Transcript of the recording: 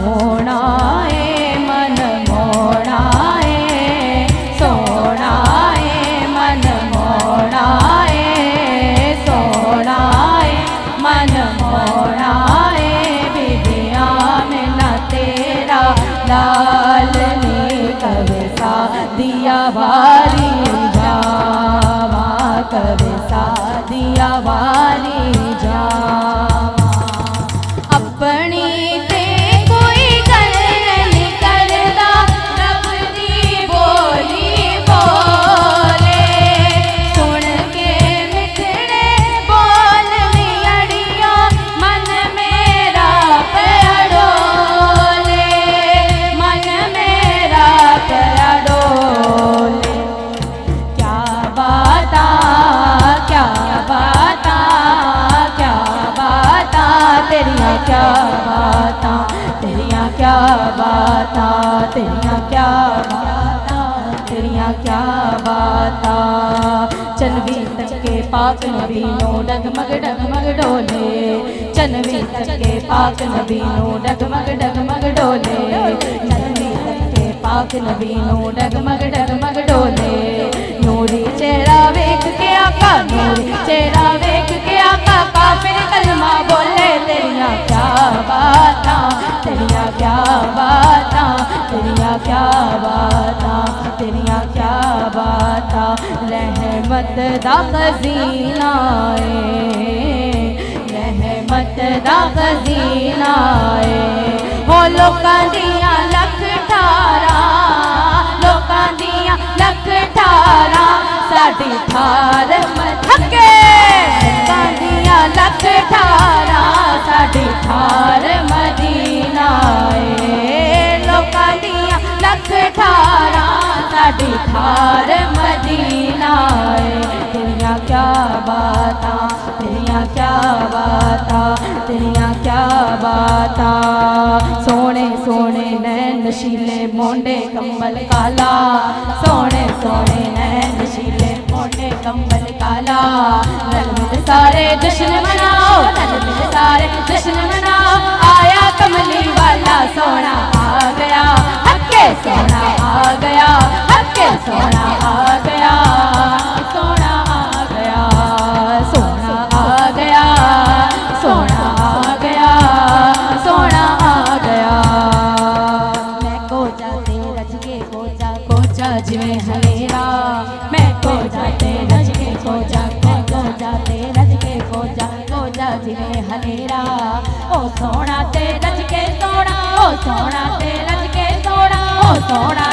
सोना है मन मोड़ा है, सोना है मन मोड़ा है, सोना है मन मोड़ा है। बिबिया में न तेरा लाल ने कब सा दिया वारी जावा, कब सा दिया वारी जावा। अपनी ते कोई गल नहीं करदा, रब दी बोली बोले। सुन के मिठड़े बोल नी अड़िया, मन मेरा पया डोले, मन मेरा पया डोले। क्या बाता क्या बाता क्या बाता तेरिया, क्या बाता तेरिया, क्या बाता तेरिया, क्या बाता तेरिया, क्या बाता। चनवी तक के पाक नबी नो डगमग डगमग डोले, चनवी तक के पाक नबी नो डगमग डगमग डोले, चनवी तक के पाक नबी नो डगमग डगमग डोले। नूरी चेहरा वेख के आका, नूरी चेहरा वेख के आका, काफिर कलमा बोले। तेरिया क्या बाता तेरिया, क्या बाता तेरिया, क्या बाता तेरिया, क्या बाता। रहमत दा खजीना है, रहमत दा खजीना है। हो लोकां दियां लख ठारा, लोकां दियां लख ठारा, साडी ठार मथके। लोकां दियां लख ठारा, साडी ठार मदीना है। लोकां दियां लख ठारा, साडी ठार मदीना है। तेरिया क्या बाता तेरिया, क्या बाता तेरिया, क्या बाता। सोने सोने नैन नशीले मोंडे कंबल काला, सोने सोने नैन नशीले मोंडे कंबल काला। रल मिल सारे जश्न मनाओ, रल मिल सारे जश्न मनाओ। आया कमली वाला सोना आ गया, हक्के सोना आ गया, हक्के सोना आ गया, सोना आ गया, सोना आ गया, सोना आ गया, सोना आ गया। मैं को जाते रज के कोचा जिवें हनेरा, मैं को जाते रज के कोचा, मैं को जाते रज के कोचा जिवें हनेरा। ओ सोना ते रज के सोना, ओ सोना ते रज के सोना, ओ सोना